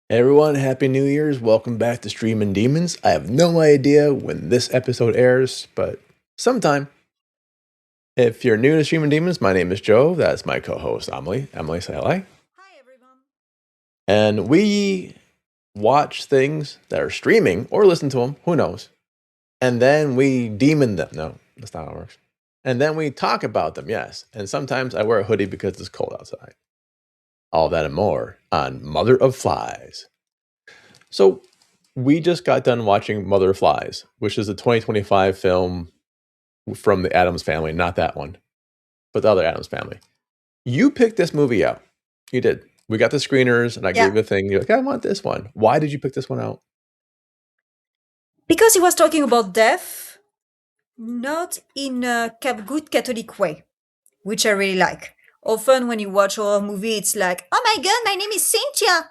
Hey everyone, Happy New Year's. Welcome back to Streamin Demons. I have no idea when this episode airs, but sometime. If you're new to Streamin Demons, my name is Joe. That's my co-host, Amelie. Amelie, say hi. Hi, everyone. And we watch things that are streaming or listen to them, who knows. And then we demon them. No, that's not how it works. And then we talk about them, yes. And sometimes I wear a hoodie because it's cold outside. All that and more on Mother of Flies. So we just got done watching Mother of Flies, which is a 2025 film from the Addams family, not that one, but the other Addams family. You picked this movie out. You did. We got the screeners, and I Yeah. gave you a thing. You're like, I want this one. Why did you pick this one out? Because he was talking about death, not in a good Catholic way, which I really like. Often when you watch a horror movie, it's like, oh my god, my name is Cynthia.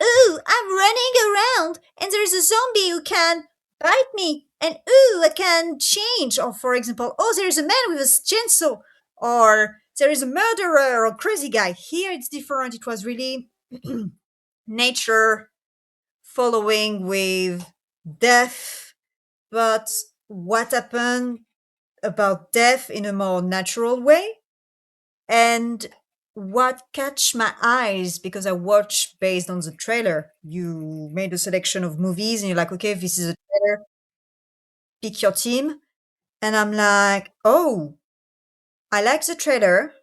Ooh, I'm running around, and there is a zombie who can bite me, and ooh, I can change. Or for example, oh, there is a man with a chainsaw, or there is a murderer or crazy guy. Here it's different. It was really nature following with death, but what happened about death in a more natural way. And what catch my eyes, because I watched based on the trailer, you made a selection of movies and you're like, okay, this is a trailer, pick your team. And I'm like, oh, I like the trailer.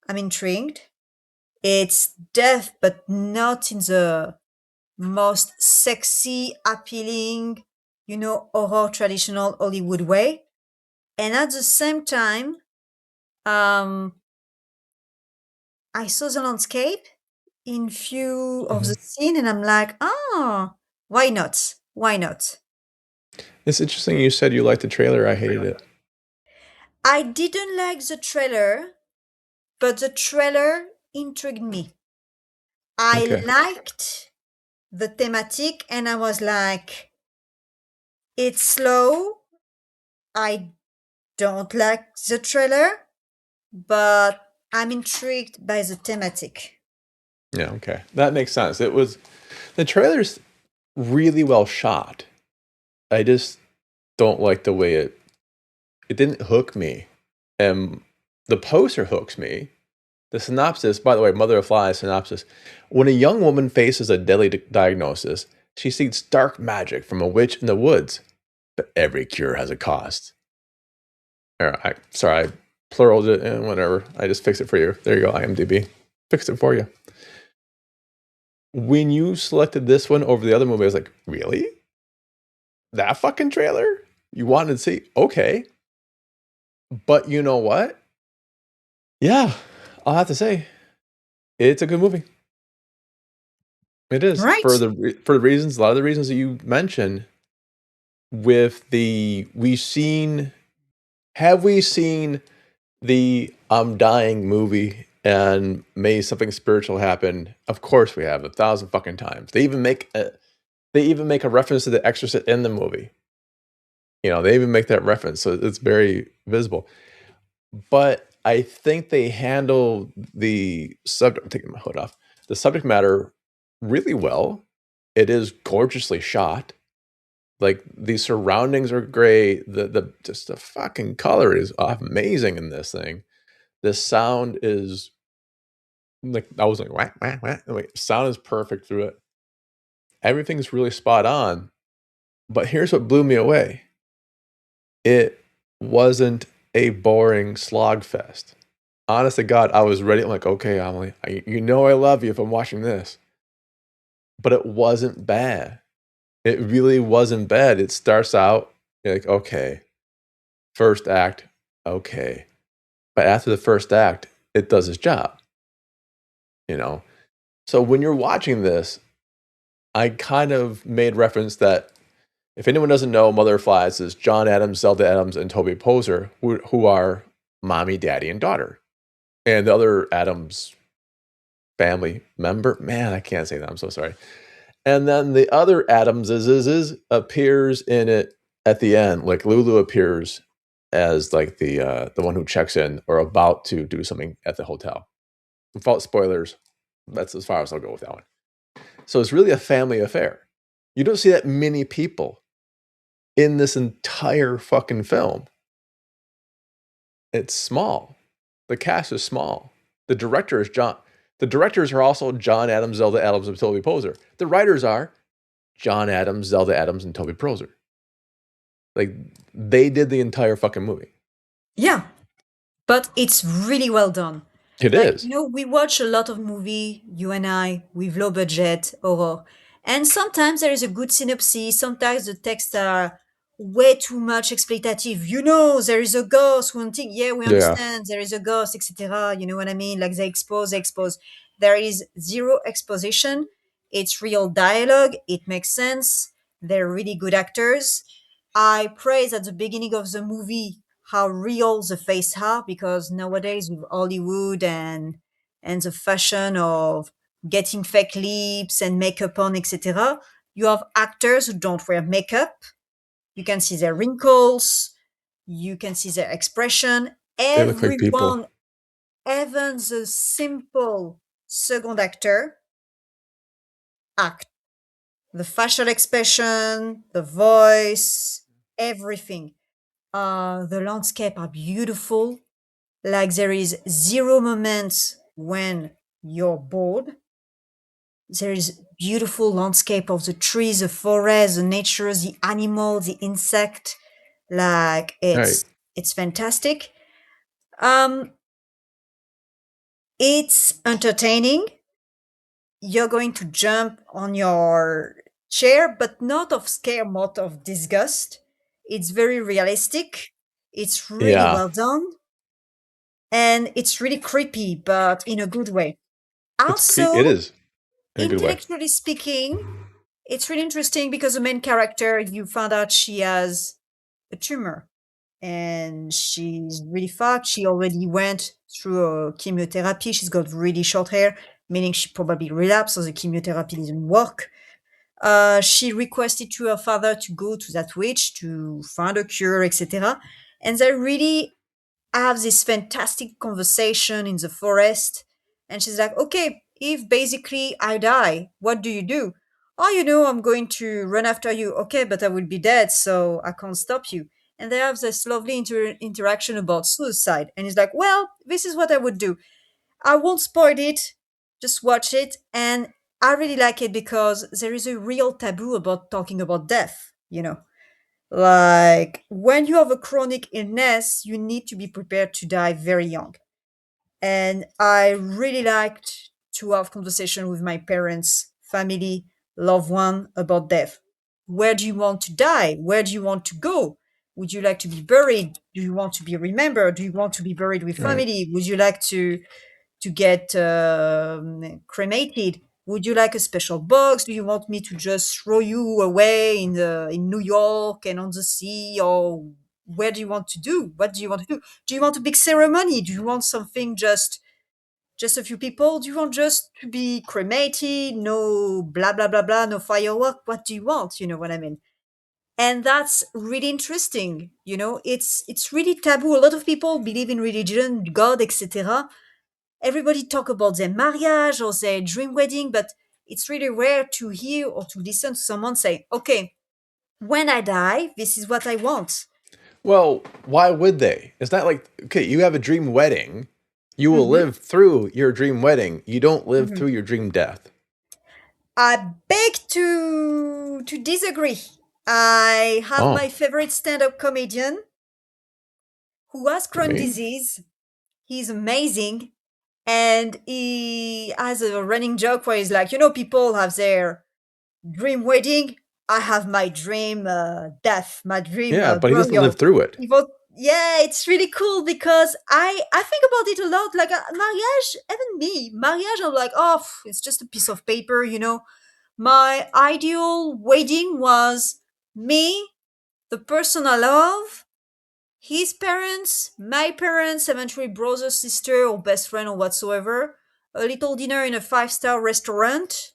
I'm intrigued. It's death, but not in the most sexy, appealing, horror traditional Hollywood way. And at the same time, um, I saw the landscape in few of the scene, and I'm like, oh, why not? Why not? It's interesting you said you liked the trailer. I hated it. I didn't like the trailer, but the trailer intrigued me. I Okay. liked the thematic, and I was like, it's slow. I don't like the trailer, but I'm intrigued by the thematic. Yeah, okay. That makes sense. The trailer's really well shot. I just don't like the way it didn't hook me. And the poster hooks me. The synopsis, by the way, Mother of Flies synopsis. When a young woman faces a deadly diagnosis, she seeks dark magic from a witch in the woods. But every cure has a cost. Sorry, I pluraled it and whatever. I just fixed it for you. There you go, IMDb. Fixed it for you. When you selected this one over the other movie, I was like, really? That fucking trailer? You wanted to see? Okay. But you know what? Yeah, I'll have to say, it's a good movie. It is Right. for the reasons, a lot of the reasons that you mentioned. With the have we seen the I'm dying movie and may something spiritual happen? Of course we have 1,000 fucking times. They even make a reference to the Exorcist in the movie. You know, they even make that reference, so it's very visible. But I think they handle the subject. I'm taking my hood off. The subject matter really well. It is gorgeously shot. Like the surroundings are great. The just the fucking color is amazing in this thing. The sound is like I was like whack whack whack. Wait, sound is perfect through it. Everything's really spot on. But here's what blew me away. It wasn't a boring slog fest. Honest to God, I was ready. I'm like, okay, Amelie, you know I love you if I'm watching this. But it wasn't bad. It really wasn't bad. It starts out, you're like, okay, first act, okay. But after the first act, it does its job, you know? So when you're watching this, I kind of made reference that if anyone doesn't know, Mother of Flies is John Addams, Zelda Addams, and Toby Poser, who are mommy, daddy, and daughter. And the other Addams family member, man, I can't say that. I'm so sorry. And then the other Addams appears in it at the end. Like Lulu appears as like the one who checks in or about to do something at the hotel. Without spoilers, that's as far as I'll go with that one. So it's really a family affair. You don't see that many people in this entire fucking film. It's small. The cast is small. The director is John. The directors are also John Addams, Zelda Addams, and Toby Poser. The writers are John Addams, Zelda Addams, and Toby Poser. Like, they did the entire fucking movie. Yeah, but it's really well done. It Like, is. we watch a lot of movie, you and I, with low budget horror. And sometimes there is a good synopsis. Sometimes the texts are way too much explicative. There is a ghost. One thing, yeah, we Yeah. understand there is a ghost, etc. You know what I mean? Like they expose. There is zero exposition. It's real dialogue. It makes sense. They're really good actors. I praise at the beginning of the movie how real the face are, because nowadays with Hollywood and the fashion of getting fake lips and makeup on, etc., you have actors who don't wear makeup. You can see their wrinkles, you can see their expression. They look like people. Everyone, even the simple second actor, act. The facial expression, the voice, everything. The landscape are beautiful. Like there is zero moments when you're bored. There is beautiful landscape of the trees, the forest, the nature, the animal, the insect. Like Right. it's fantastic. Um, it's entertaining. You're going to jump on your chair, but not of scare, not of disgust. It's very realistic. It's really Yeah. well done, and it's really creepy, but in a good way. It Also, is in a good way. intellectually speaking, it's really interesting because the main character, you found out she has a tumor and she's really fucked. She already went through a chemotherapy. She's got really short hair, meaning she probably relapsed, so the chemotherapy didn't work. She requested to her father to go to that witch to find a cure, etc. And they really have this fantastic conversation in the forest. And she's like, okay, if basically I die, what do you do? Oh, I'm going to run after you. Okay, but I will be dead, so I can't stop you. And they have this lovely interaction about suicide. And he's like, well, this is what I would do. I won't spoil it, just watch it. And I really like it because there is a real taboo about talking about death. Like when you have a chronic illness, you need to be prepared to die very young. And I really liked to have conversation with my parents, family, loved one about death. Where do you want to die? Where do you want to go? Would you like to be buried? Do you want to be remembered? Do you want to be buried with Right. family? Would you like to get cremated? Would you like a special box? Do you want me to just throw you away in New York and on the sea, or where do you want to do? What do you want to do? Do you want a big ceremony? Do you want something just a few people? Do you want just to be cremated? No blah blah blah blah, no firework. What do you want? You know what I mean? And that's really interesting. It's really taboo. A lot of people believe in religion, God, etc. Everybody talk about their marriage or their dream wedding, but it's really rare to hear or to listen to someone say, okay, when I die, this is what I want. Well, why would they? It's not like, okay, you have a dream wedding. You will Hmm. live through your dream wedding. You don't live Hmm. through your dream death. I beg to disagree. I have Oh, my favorite stand-up comedian who has Crohn's me? disease. He's amazing. And he has a running joke where he's like, people have their dream wedding. I have my dream death, my dream Yeah, but he doesn't live burial. through it. Yeah, it's really cool because I think about it a lot. Like marriage, even me, marriage. I'm like, oh, it's just a piece of paper. My ideal wedding was me, the person I love, his parents, my parents, eventually brother, sister, or best friend, or whatsoever. A little dinner in a five-star restaurant.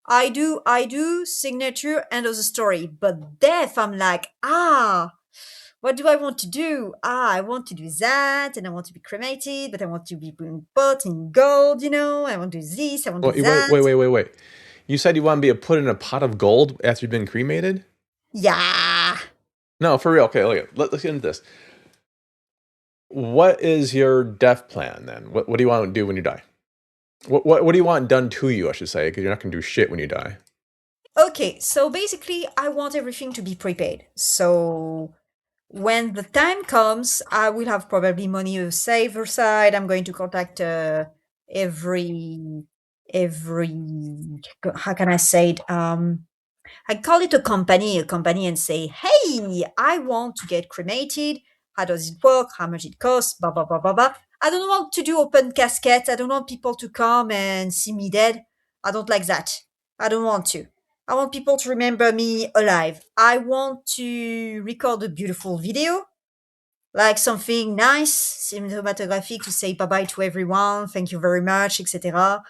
I do, signature, end of the story. But death, I'm like, what do I want to do? I want to do that, and I want to be cremated, but I want to be put in gold, I want to do this, I want to do Wait, wait, that. wait, wait, wait, wait. You said you want to be put in a pot of gold after you've been cremated? Yeah. No, for real. Okay, let's get into this. What is your death plan then? What do you want to do when you die? What do you want done to you, I should say, because you're not going to do shit when you die. Okay, so basically, I want everything to be prepaid. So when the time comes, I will have probably money saved aside. I'm going to contact every how can I say it? I call it a company, and say, hey, I want to get cremated. How does it work? How much it costs? Blah, blah, blah, blah, blah. I don't want to do open caskets. I don't want people to come and see me dead. I don't like that. I don't want to. I want people to remember me alive. I want to record a beautiful video, like something nice, cinematographic, to say bye bye to everyone. Thank you very much, etc.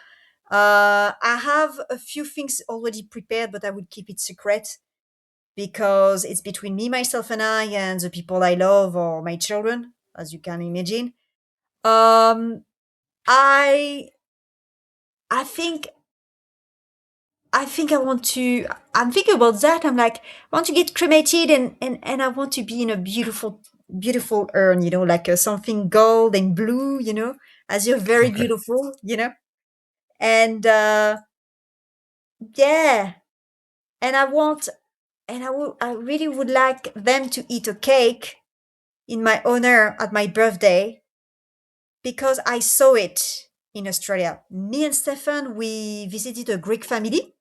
I have a few things already prepared, but I would keep it secret because it's between me, myself, and I, and the people I love or my children, as you can imagine. Um, I, I think, I think I want to. I'm thinking about that. I'm like, I want to get cremated, and I want to be in a beautiful urn, like something gold and blue, as you're very Okay. beautiful, and yeah, and I want I really would like them to eat a cake in my honor at my birthday because I saw it in Australia. Me and Stefan, we visited a Greek family.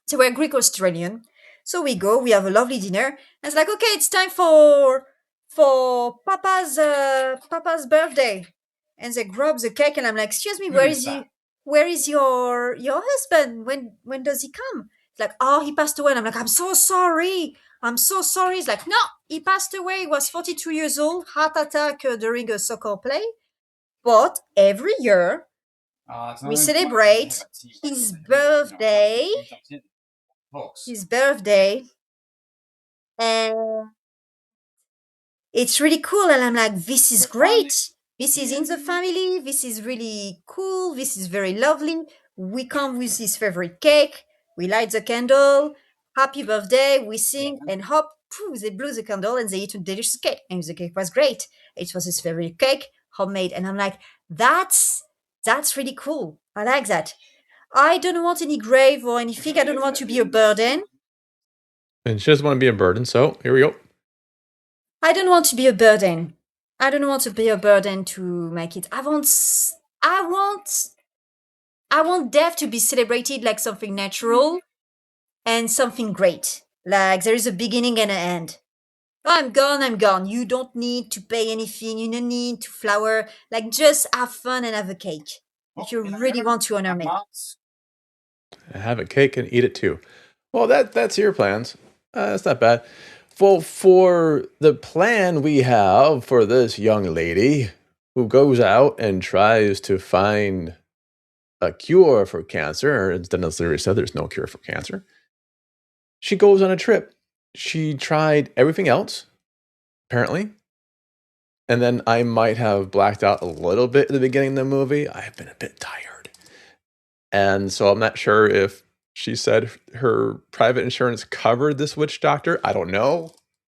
So we're Greek Australian. So we go, we have a lovely dinner. And it's like, okay, it's time for Papa's birthday. And they grab the cake, and I'm like, excuse me, where is your husband? When does he come? It's like, oh, he passed away. And I'm like, I'm so sorry. I'm so sorry. It's like, no, he passed away. He was 42 years old, heart attack during a soccer play. But every year we celebrate his birthday, his birthday, and it's really cool. And I'm like, this is great. This is in the family. This is really cool. This is very lovely. We come with his favorite cake. We light the candle. Happy birthday. We sing, and hop, poof, they blew the candle and they eat a delicious cake. And the cake was great. It was his favorite cake, homemade. And I'm like, that's really cool. I like that. I don't want any grave or anything. I don't want to be a burden. And she doesn't want to be a burden, so here we go. I don't want to be a burden. I don't want to be a burden to my kids. I want, I want death to be celebrated like something natural and something great. Like there is a beginning and an end. Oh, I'm gone, I'm gone. You don't need to pay anything. You don't need to flower. Like just have fun and have a cake. If you really want to honor me. Have a cake and eat it too. Well, that's your plans. That's not bad. Well, for the plan we have for this young lady who goes out and tries to find a cure for cancer, instead of Larry said there's no cure for cancer, she goes on a trip. She tried everything else, apparently. And then I might have blacked out a little bit at the beginning of the movie. I've been a bit tired. And so I'm not sure if she said her private insurance covered this witch doctor. I don't know.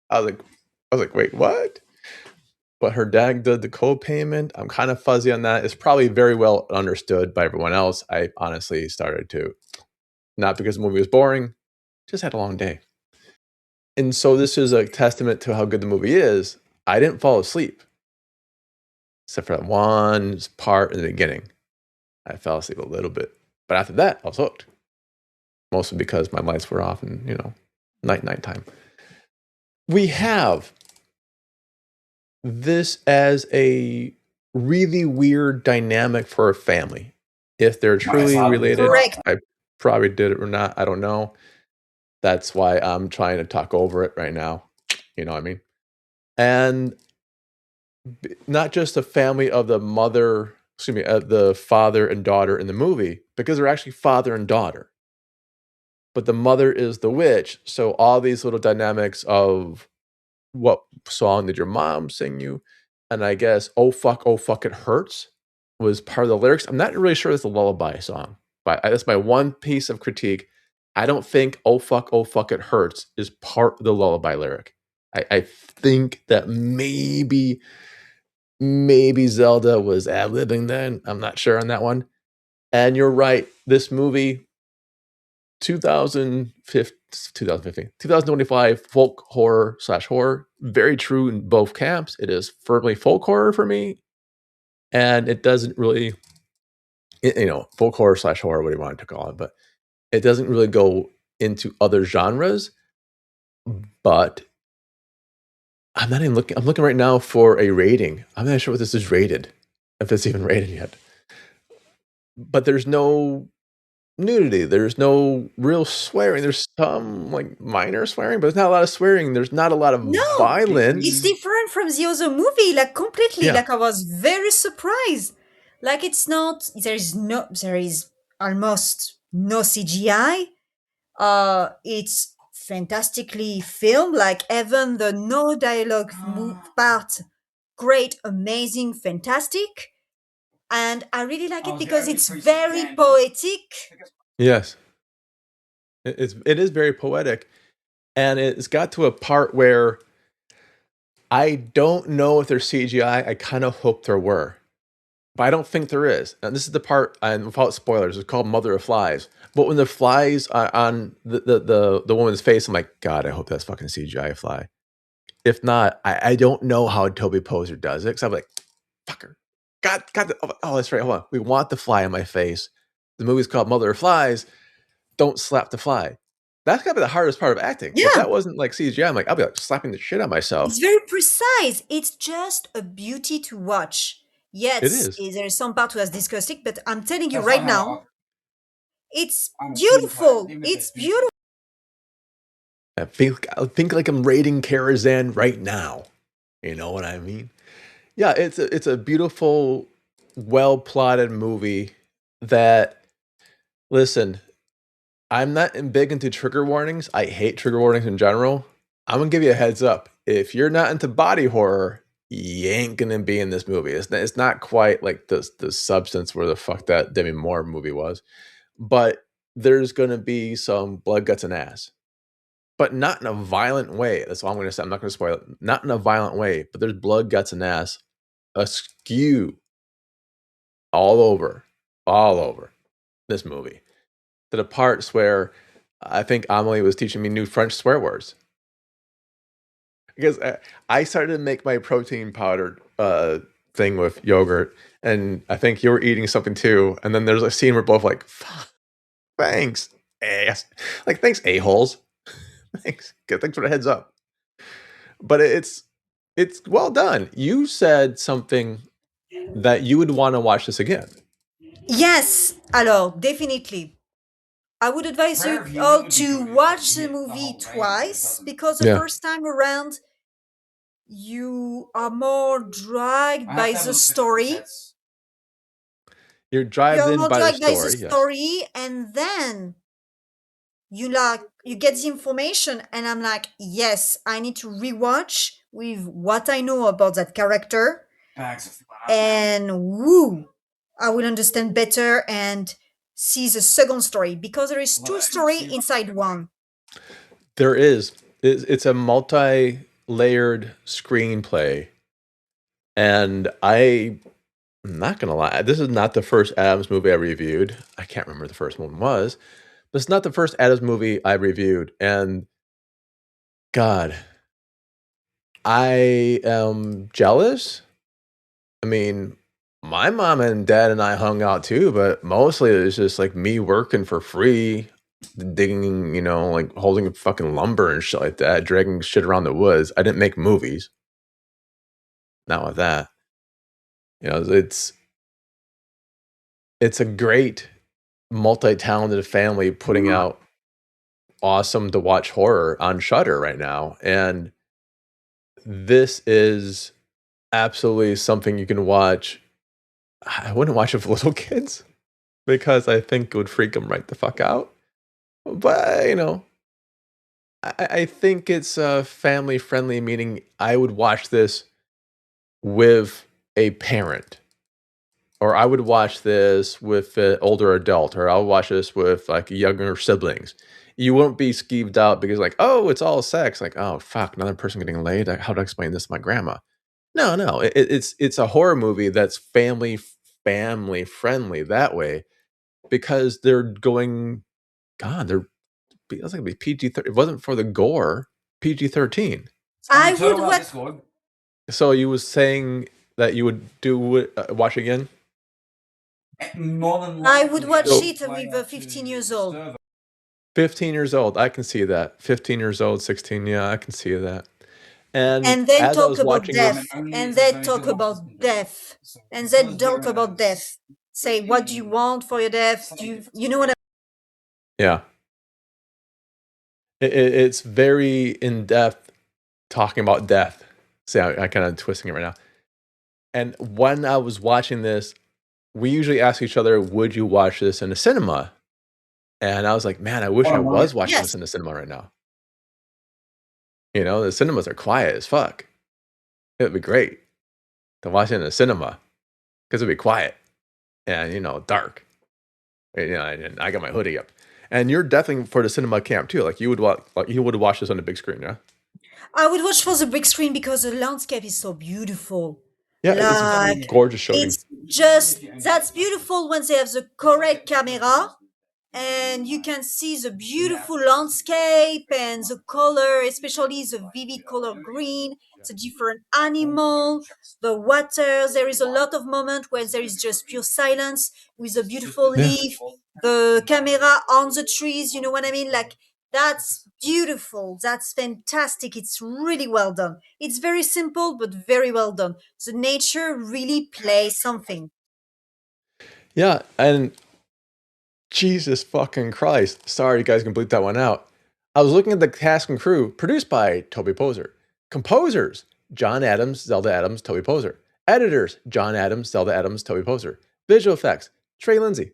I was like, wait, what? But her dad did the co-payment. I'm kind of fuzzy on that. It's probably very well understood by everyone else. I honestly started to, not because the movie was boring, just had a long day. And so this is a testament to how good the movie is. I didn't fall asleep, except for that one part in the beginning. I fell asleep a little bit. But after that, I was hooked. Mostly because my lights were off and, nighttime. We have this as a really weird dynamic for a family. If they're truly related, Correct. I probably did it or not. I don't know. That's why I'm trying to talk over it right now. You know what I mean? And not just the family of the the father and daughter in the movie, because they're actually father and daughter. But the mother is the witch. So all these little dynamics of what song did your mom sing you? And I guess, oh fuck, it hurts was part of the lyrics. I'm not really sure it's a lullaby song, but that's my one piece of critique. I don't think "Oh fuck, it hurts" is part of the lullaby lyric. I think that maybe Zelda was ad-libbing then. I'm not sure on that one. And you're right. This movie, 2015, 2025 folk horror slash horror, very true in both camps. It is firmly folk horror for me, and it doesn't really, folk horror slash horror, what do you want to call it, but it doesn't really go into other genres. But I'm not even looking. I'm looking right now for a rating. I'm not sure what this is rated, if it's even rated yet. But there's no nudity. There's no real swearing. There's some like minor swearing, but there's not a lot of swearing. There's not a lot of No, it's violence. different from the other movie, like completely. Yeah. Like I was very surprised. Like it's not. There is almost no CGI. It's fantastically filmed. Like even the no dialogue part, great, amazing, fantastic. And I really like it because it's very poetic. Yes. It is very poetic, and it's got to a part where I don't know if there's CGI. I kind of hope there were, but I don't think there is. And this is the part, and without spoilers, it's called Mother of Flies. But when the flies are on the woman's face, I'm like, God, I hope that's fucking CGI fly. If not, I don't know how Toby Poser does it. Because I'm like, fucker. God, oh, that's right. Hold on. We want the fly on my face. The movie's called Mother of Flies. Don't slap the fly. That's gotta be the hardest part of acting. If Yeah, that wasn't like CGI, I'm like, I'll be like slapping the shit out of myself. it's very precise. It's just a beauty to watch. It Yes, is. there is some part who has discussed it, but I'm telling you right now, it's beautiful. It's beautiful. I think like I'm raiding Karazhan right now. You know what I mean? Yeah, it's a beautiful, well plotted movie that, listen, I'm not big into trigger warnings. I hate trigger warnings in general. I'm gonna give you a heads up. If you're not into body horror, you ain't gonna be in this movie. It's not quite like the substance where the fuck that Demi Moore movie was, but there's gonna be some blood, guts, and ass, but not in a violent way. That's all I'm gonna say. I'm not gonna spoil it. Not in a violent way, but there's blood, guts, and ass askew all over, all over this movie, to the parts where I think Amelie was teaching me new French swear words. Because I started to make my protein powder thing with yogurt, and I think you were eating something too. And then there's a scene where both like, thanks, ass, like thanks, a holes, thanks, good, thanks for the heads up. But it's well done. You said something that you would want to watch this again. Yes, alors definitely. I would advise you all to watch the movie twice because the Yeah, first time around you are more dragged by the story. you're drived You're in more by the dragged by the story. Yes, story, and then you get the information, and I'm like, yes, I need to rewatch with what I know about that character, and woo, I will understand better and see the second story because there is two story inside one. there is. It's a multi-layered screenplay, and I'm not gonna lie, this is not the first Addams movie I reviewed. I can't remember the first one was, but it's not the first Addams movie I reviewed. And God, I am jealous. I mean, my mom and dad and I hung out too, but mostly it was just like me working for free, digging, like holding fucking lumber and shit like that, dragging shit around the woods. I didn't make movies. Not with that. It's a great multi-talented family putting out awesome to watch horror on Shudder right now. And this is absolutely something you can watch. I wouldn't watch it for little kids because I think it would freak them right the fuck out. But, I think it's family friendly, meaning I would watch this with a parent, or I would watch this with an older adult, or I'll watch this with like younger siblings. You won't be skeeved out because like, oh, it's all sex. Like, oh fuck, another person getting laid. How do I explain this to my grandma? No, no, it's a horror movie that's family friendly that way because they're going. God, they're that's like be PG. It wasn't for the gore. PG-13. I would watch. So you was saying that you would do watch again? I would watch So it with 15 years old. 15 years old, I can see that. 15 years old, 16, yeah, I can see that. And And then as I talk was about watching this, death. And then talk about death. And then talk about death. Say, what do you want for your death? You know what I yeah, it's very in depth talking about death. See, I kind of twisting it right now. And when I was watching this, we usually ask each other, "Would you watch this in a cinema?" And I was like, "Man, I wish I was watching this Yes. in the cinema right now." You know, the cinemas are quiet as fuck. It would be great to watch it in a cinema because it'd be quiet and dark. And I got my hoodie up. And you're definitely for the cinema camp too. Like you would watch this on the big screen, yeah. I would watch for the big screen because the landscape is so beautiful. Yeah, it's a Like, gorgeous shooting. it's just, that's beautiful when they have the correct camera and you can see the beautiful landscape and the color, especially the vivid color green, the different animal, the water. There is a lot of moment where there is just pure silence with a beautiful Yeah. leaf, the camera on the trees. You know what I mean? Like, that's beautiful. That's fantastic. It's really well done. It's very simple, but very well done. The nature really plays something. Yeah, and Jesus fucking Christ. Sorry you guys can bleep that one out. I was looking at the cast and crew, produced by Toby Poser. Composers, John Addams, Zelda Addams, Toby Poser. Editors, John Addams, Zelda Addams, Toby Poser. Visual effects, Trey Lindsay.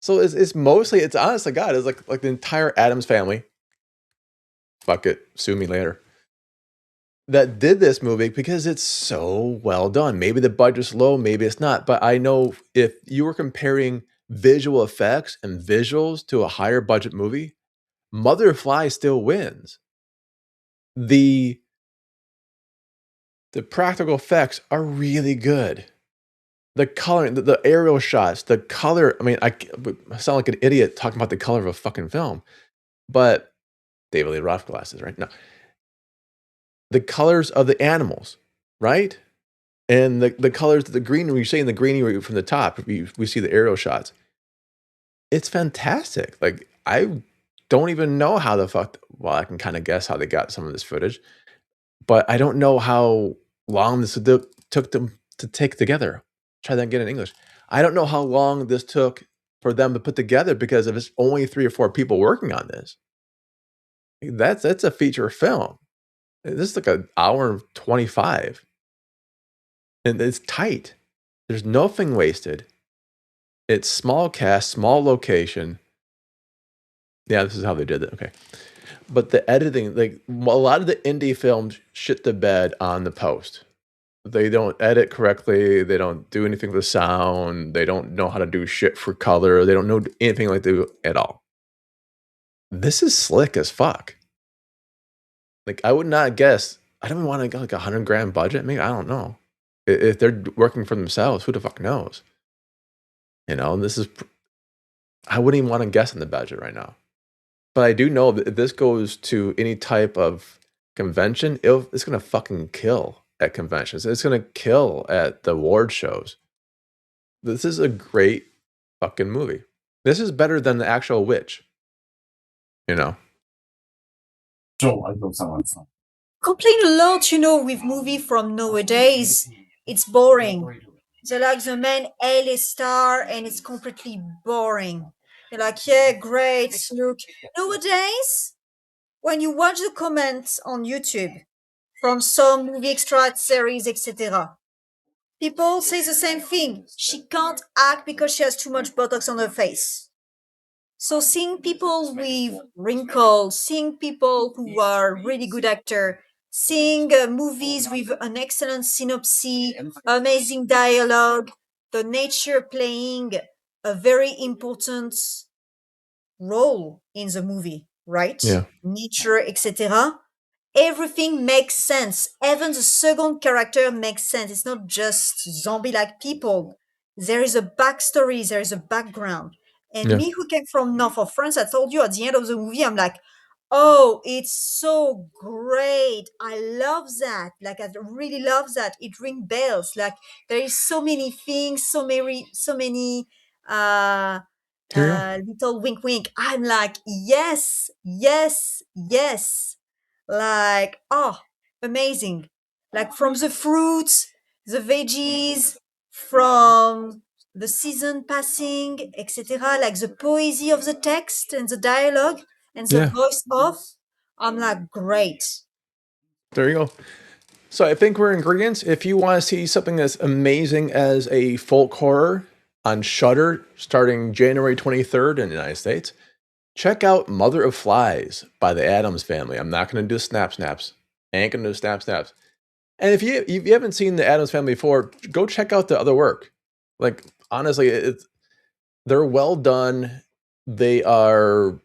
So it's mostly, it's honest to God, it's like the entire Addams family. Fuck it, sue me later. That did this movie because it's so well done. Maybe the budget's low, maybe it's not. But I know if you were comparing visual effects and visuals to a higher budget movie, Mother Fly still wins. The the practical effects are really good. The coloring, the aerial shots, the color. I mean, I sound like an idiot talking about the color of a fucking film, but David Lee Roth glasses, right? No, the colors of the animals, right? And the colors, the greenery, you're saying the greenery from the top, we see the aerial shots. It's fantastic. Like, I don't even know how the fuck, well, I can kind of guess how they got some of this footage, but I don't know how long this took them to take together. Try that again in English. I don't know how long this took for them to put together because if it's only 3 or 4 people working on this, that's a feature film. This is like an hour and 25. And it's tight. There's nothing wasted. It's small cast, small location. Yeah, this is how they did it. Okay. But the editing, like a lot of the indie films shit the bed on the post. They don't edit correctly. They don't do anything with sound. They don't know how to do shit for color. They don't know anything like they do at all. This is slick as fuck. Like, I would not guess. I don't want to go like 100 grand budget. Maybe I don't know. If they're working for themselves, who the fuck knows? And this is. I wouldn't even want to guess on the budget right now. But I do know that if this goes to any type of convention, it's gonna fucking kill at conventions. It's gonna kill at the award shows. This is a great fucking movie. This is better than the actual Witch. You know? Complain a lot, with movie from nowadays. It's boring. They're like the main A star and it's completely boring. They're like, yeah, great, look. Nowadays, when you watch the comments on YouTube from some movie extract series, etc., people say the same thing. She can't act because she has too much Botox on her face. So seeing people with wrinkles, seeing people who are really good actor, seeing movies with an excellent synopsis, amazing dialogue, the nature playing a very important role in the movie, right? Yeah. Nature, etc. Everything makes sense. Even the second character makes sense. It's not just zombie-like people. There is a backstory. There is a background. And Yeah. me, who came from north of France, I told you at the end of the movie, I'm like, oh, it's so great. I love that. Like, I really love that. It rings bells. Like, there is so many things, so many uh Here you go. little wink wink. I'm like, yes, yes, yes. Like, oh, amazing. Like, from the fruits, the veggies, from the season passing, etc. Like the poesy of the text and the dialogue and the Yeah. voice off. I'm like, great. There you go. So I think we're in agreement. If you want to see something as amazing as a folk horror on Shudder starting January 23rd in the United States, check out Mother of Flies by the Addams family. I'm not going to do snap snaps. I ain't going to do snap snaps. And if you haven't seen the Addams family before, go check out the other work. Like, honestly, they're well done. They are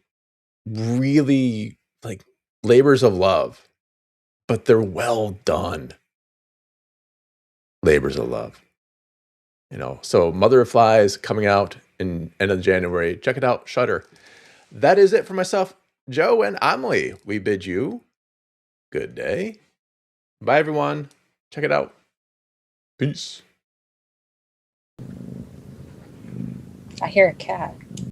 really like labors of love, but they're well done labors of love. So Mother of Flies coming out in end of January. Check it out, Shudder. That is it for myself, Joe and Amelie. We bid you good day. Bye, everyone. Check it out. Peace. I hear a cat.